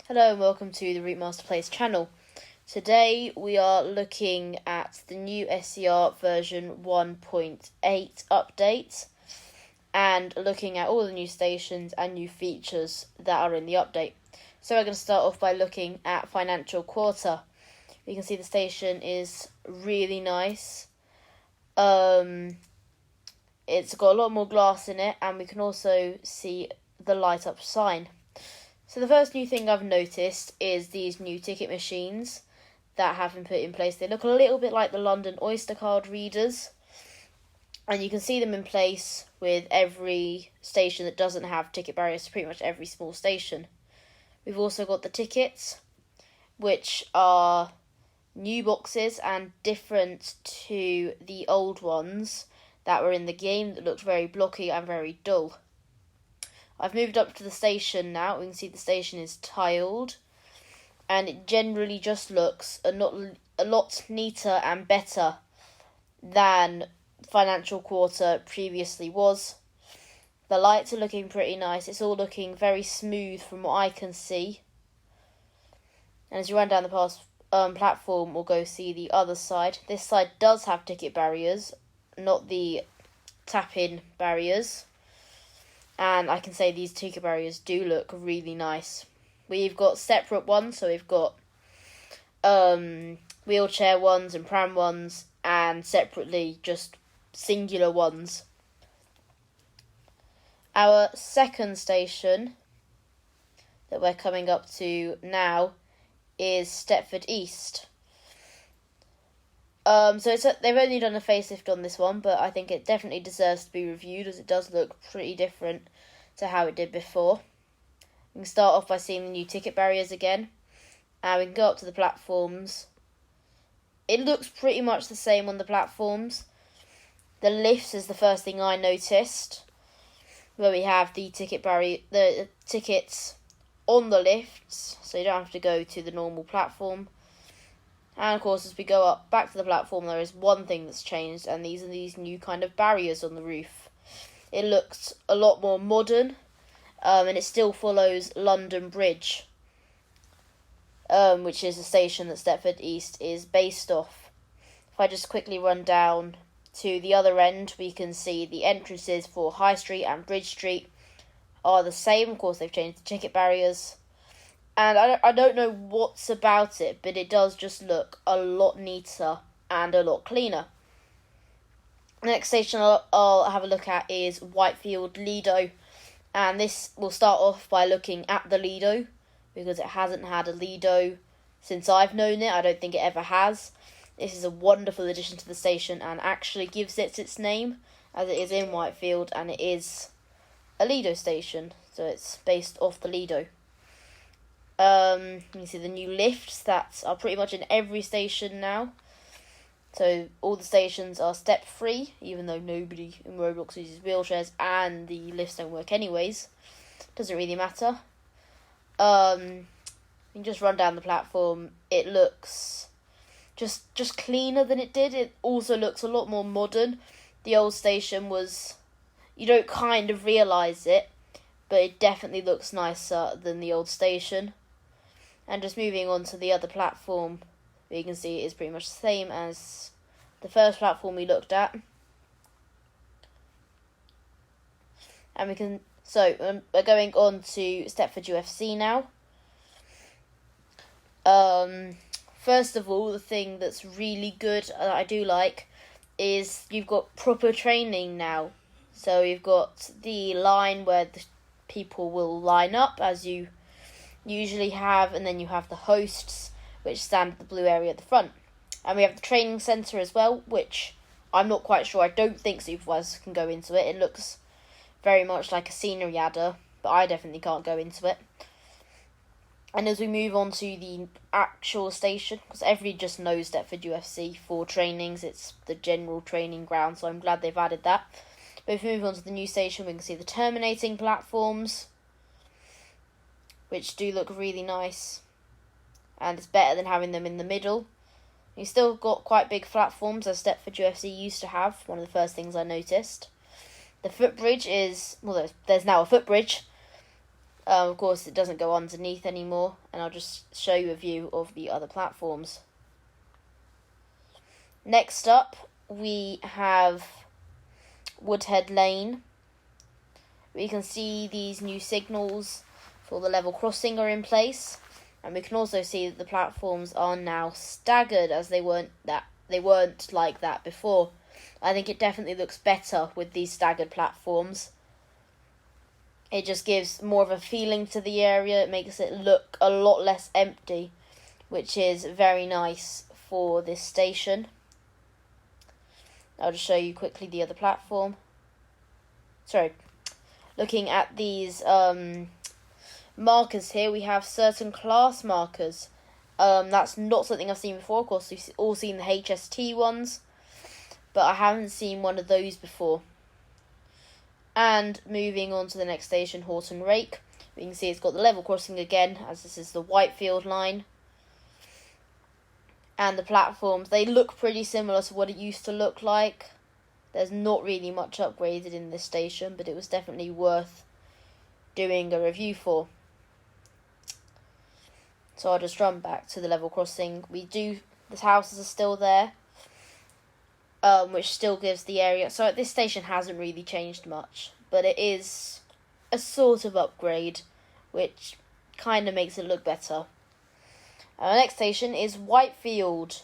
Hello and welcome to the Route Master Plays channel. Today we are looking at the new SCR version 1.8 update and looking at all the new stations and new features that are in the update. So we're going to start off by looking at Financial Quarter. You can see the station is really nice. It's got a lot more glass in it, and we can also see the light up sign. So the first new thing I've noticed is these new ticket machines that have been put in place. They look a little bit like the London Oyster card readers, and you can see them in place with every station that doesn't have ticket barriers, pretty much every small station. We've also got the tickets, which are new boxes and different to the old ones that were in the game that looked very blocky and very dull. I've moved up to the station now. We can see the station is tiled, and it generally just looks a lot neater and better than Financial Quarter previously was. The lights are looking pretty nice. It's all looking very smooth from what I can see. And as you run down the platform, we'll go see the other side. This side does have ticket barriers, not the tap-in barriers. And I can say these ticket barriers do look really nice. We've got separate ones, so we've got wheelchair ones and pram ones, and separately just singular ones. Our second station that we're coming up to now is Stepford East. They've only done a facelift on this one, but I think it definitely deserves to be reviewed, as it does look pretty different to how it did before. We can start off by seeing the new ticket barriers again, and we can go up to the platforms. It looks pretty much the same on the platforms. The lifts is the first thing I noticed, where we have the tickets on the lifts, so you don't have to go to the normal platform. And of course, as we go up back to the platform, there is one thing that's changed, and these are these new kind of barriers on the roof. It looks a lot more modern, and it still follows London Bridge, which is a station that Stepford East is based off. If I just quickly run down to the other end, we can see the entrances for High Street and Bridge Street are the same. Of course, they've changed the ticket barriers. And I don't know what's about it, but it does just look a lot neater and a lot cleaner. The next station I'll have a look at is Whitefield Lido. And this will start off by looking at the Lido, because it hasn't had a Lido since I've known it. I don't think it ever has. This is a wonderful addition to the station and actually gives it its name, as it is in Whitefield and it is a Lido station. So it's based off the Lido. You can see the new lifts that are pretty much in every station now. So all the stations are step free, even though nobody in Roblox uses wheelchairs and the lifts don't work anyways. Doesn't really matter. You can just run down the platform. It looks just cleaner than it did. It also looks a lot more modern. The old station was, you don't kind of realise it, but it definitely looks nicer than the old station. And just moving on to the other platform, you can see it is pretty much the same as the first platform we looked at. And we're going on to Stepford UFC now. First of all, the thing that's really good that I do like is you've got proper training now. So you've got the line where the people will line up as you usually have, and then you have the hosts, which stand at the blue area at the front. And we have the training centre as well, which I'm not quite sure. I don't think supervisors can go into it. It looks very much like a scenery adder, but I definitely can't go into it. And as we move on to the actual station, because everybody just knows Stepford UFC for trainings, it's the general training ground, so I'm glad they've added that. But if we move on to the new station, we can see the terminating platforms, which do look really nice, and it's better than having them in the middle. You've still got quite big platforms, as Stepford UFC used to have, one of the first things I noticed. The footbridge is, there's now a footbridge, Of course, it doesn't go underneath anymore, and I'll just show you a view of the other platforms. Next up, we have Woodhead Lane. We can see these new signals for the level crossing are in place, and we can also see that the platforms are now staggered, as they weren't like that before. I think it definitely looks better with these staggered platforms. It just gives more of a feeling to the area. It makes it look a lot less empty, which is very nice for this station. I'll just show you quickly the other platform. Sorry. Looking at these markers here, we have certain class markers. That's not something I've seen before. Of course, we've all seen the HST ones, but I haven't seen one of those before. And moving on to the next station, Houghton Rake. We can see it's got the level crossing again, as this is the Whitefield line. And the platforms, they look pretty similar to what it used to look like. There's not really much upgraded in this station, but it was definitely worth doing a review for. So I'll just run back to the level crossing. The houses are still there, which still gives the area. So this station hasn't really changed much, but it is a sort of upgrade, which kind of makes it look better. Our next station is Whitefield.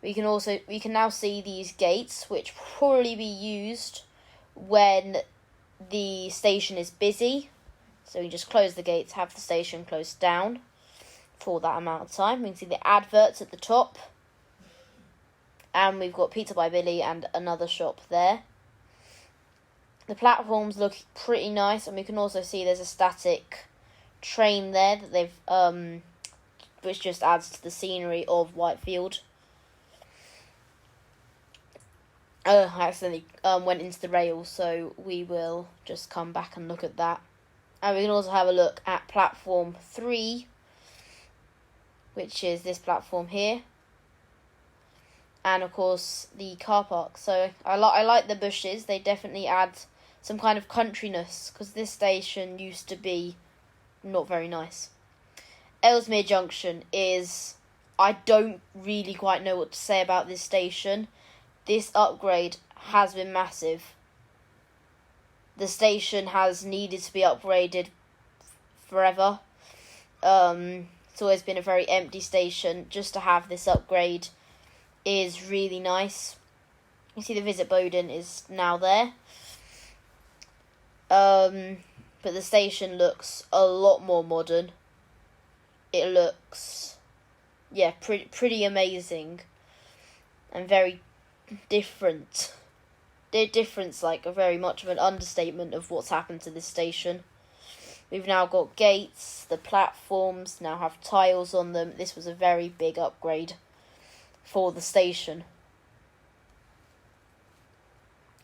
We can now see these gates, which will probably be used when the station is busy. So we just close the gates, have the station closed down for that amount of time. We can see the adverts at the top. And we've got Pizza by Billy and another shop there. The platforms look pretty nice, and we can also see there's a static train there that they've which just adds to the scenery of Whitefield. I accidentally went into the rails, so we will just come back and look at that. And we can also have a look at platform 3, which is this platform here. And of course the car park. So I like the bushes. They definitely add some kind of countryness, because this station used to be not very nice. Elsemere Junction is... I don't really quite know what to say about this station. This upgrade has been massive. The station has needed to be upgraded forever. It's always been a very empty station. Just to have this upgrade is really nice. You see the Visit Bowden is now there. But the station looks a lot more modern. It looks, pretty amazing. And very different. The difference, very much of an understatement of what's happened to this station. We've now got gates. The platforms now have tiles on them. This was a very big upgrade for the station.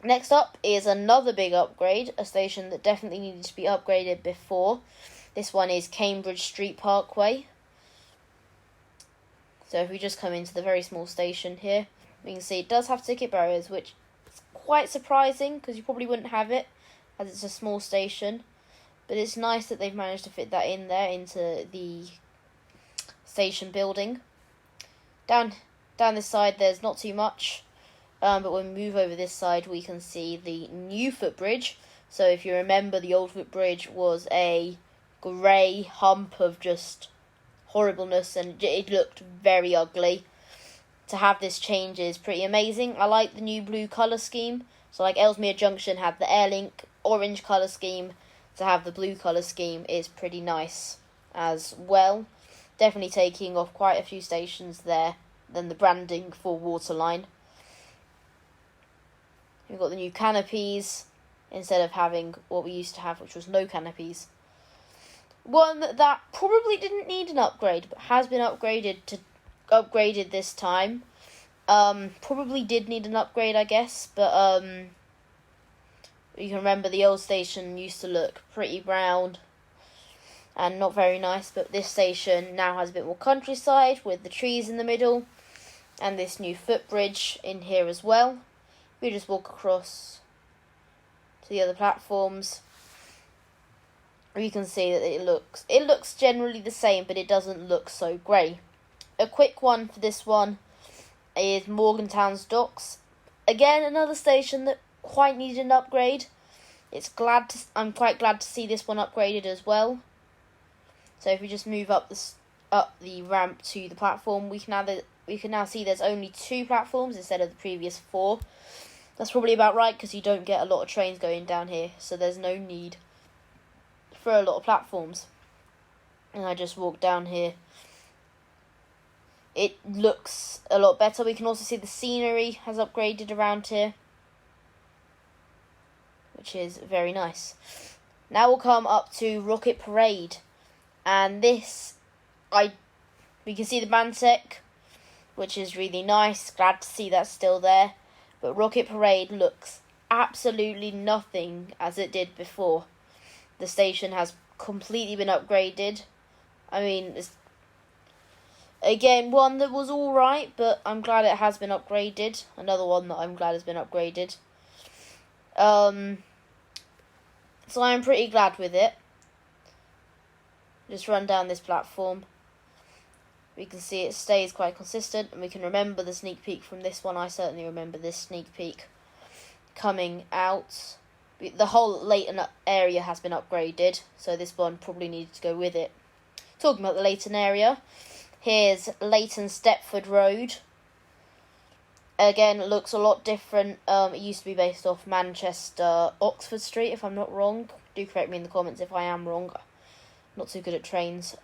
Next up is another big upgrade, a station that definitely needed to be upgraded before. This one is Cambridge Street Parkway. So if we just come into the very small station here, we can see it does have ticket barriers, which is quite surprising because you probably wouldn't have it as it's a small station. But it's nice that they've managed to fit that in there into the station building. Down this side there's not too much, but when we move over this side we can see the new footbridge. So if you remember, the old footbridge was a grey hump of just horribleness, and it looked very ugly. To have this change is pretty amazing. I like the new blue colour scheme. So like Elsemere Junction had the Airlink orange colour scheme, to have the blue colour scheme is pretty nice as well. Definitely taking off quite a few stations there than the branding for Waterline. We've got the new canopies instead of having what we used to have, which was no canopies. One that probably didn't need an upgrade, but has been upgraded this time. Probably did need an upgrade, I guess, but you can remember the old station used to look pretty brown and not very nice, but this station now has a bit more countryside with the trees in the middle and this new footbridge in here as well. We just walk across to the other platforms. you can see that it looks generally the same, but it doesn't look so grey. A quick one for this one is Morganstown Docks. Again, another station that quite needed an upgrade. I'm quite glad to see this one upgraded as well. So if we just move up the ramp to the platform, we can now see there's only 2 platforms instead of the previous 4. That's probably about right because you don't get a lot of trains going down here, so there's no need for a lot of platforms. And I just walk down here. It looks a lot better. We can also see the scenery has upgraded around here, which is very nice. Now we'll come up to Rocket Parade, and this, we can see the Bandtech, which is really nice. Glad to see that's still there. But Rocket Parade looks absolutely nothing as it did before. The station has completely been upgraded. I mean, it's, again, one that was alright, but I'm glad it has been upgraded. Another one that I'm glad has been upgraded. So I'm pretty glad with it. Just run down this platform. We can see it stays quite consistent, and we can remember the sneak peek from this one. I certainly remember this sneak peek coming out. The whole Leighton area has been upgraded, so this one probably needed to go with it. Talking about the Leighton area, here's Leighton Stepford Road. Again, it looks a lot different. It used to be based off Manchester Oxford Street, if I'm not wrong. Do correct me in the comments if I am wrong. Not too good at trains.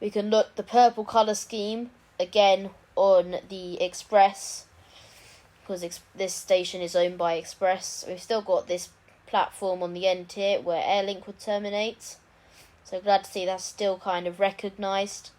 We can look the purple colour scheme again on the Express, because this station is owned by Express. We've still got this platform on the end here where Airlink would terminate. So glad to see that's still kind of recognised.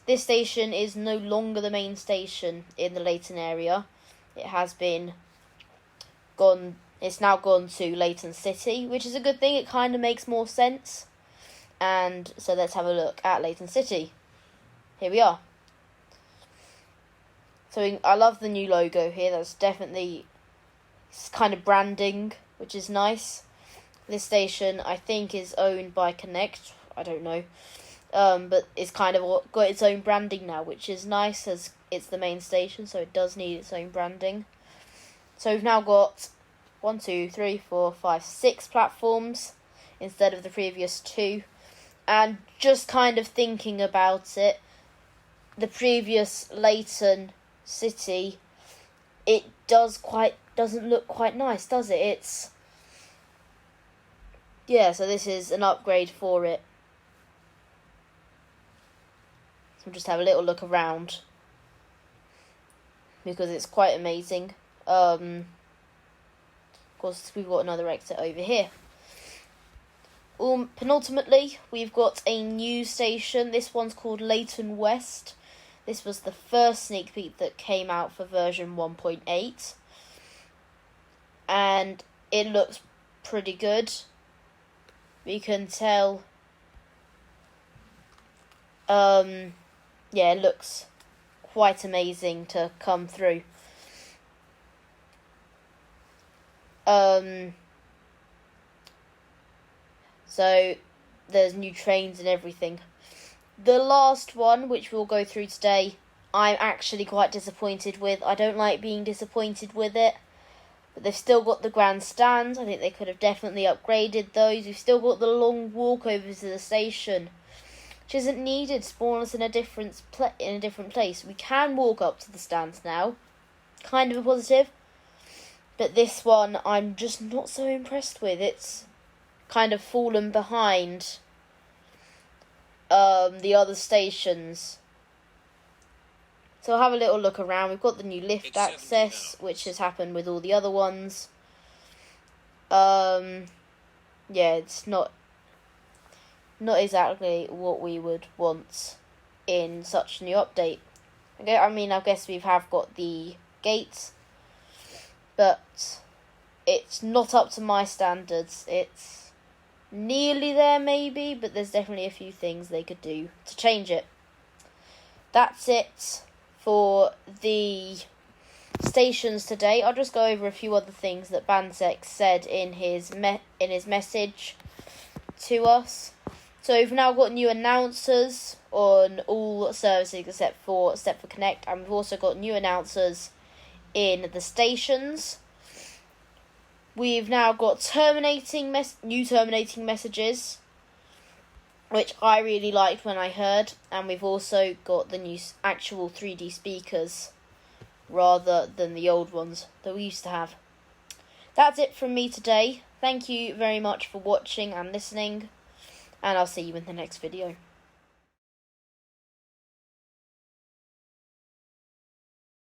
This station is no longer the main station in the Leighton area. It has been gone. It's now gone to Leighton City, which is a good thing. It kind of makes more sense. And so let's have a look at Leighton City. Here we are. So I love the new logo here. That's definitely kind of branding, which is nice. This station, I think, is owned by Connect. I don't know. But it's kind of got its own branding now, which is nice as it's the main station, so it does need its own branding. So we've now got 1, 2, 3, 4, 5, 6 platforms instead of the previous 2. And just kind of thinking about it, the previous Leighton City, it doesn't look quite nice, does it? It's, yeah, so this is an upgrade for it. So we'll just have a little look around, because it's quite amazing. Of course, we've got another exit over here. Penultimately, we've got a new station. This one's called Leighton West. This was the first sneak peek that came out for version 1.8. And it looks pretty good. We can tell. Yeah, it looks quite amazing to come through. So there's new trains and everything. The last one, which we'll go through today, I'm actually quite disappointed with. I don't like being disappointed with it. But they've still got the grandstands. I think they could have definitely upgraded those. We've still got the long walkovers to the station, which isn't needed. Spawn us in a different place. We can walk up to the stands now. Kind of a positive. But this one, I'm just not so impressed with. It's kind of fallen behind the other stations. So I'll have a little look around. We've got the new lift access, which has happened with all the other ones. Yeah, it's not exactly what we would want in such a new update. Okay, I mean, I guess we have got the gates, but it's not up to my standards. It's nearly there maybe, but there's definitely a few things they could do to change it. That's it for the stations today. I'll just go over a few other things that Bandtech said in in his message to us. So we've now got new announcers on all services except for Stepford Connect, and we've also got new announcers in the stations. We've now got new terminating messages, which I really liked when I heard, and we've also got the new actual 3D speakers rather than the old ones that we used to have. That's it from me today. Thank you very much for watching and listening, and I'll see you in the next video.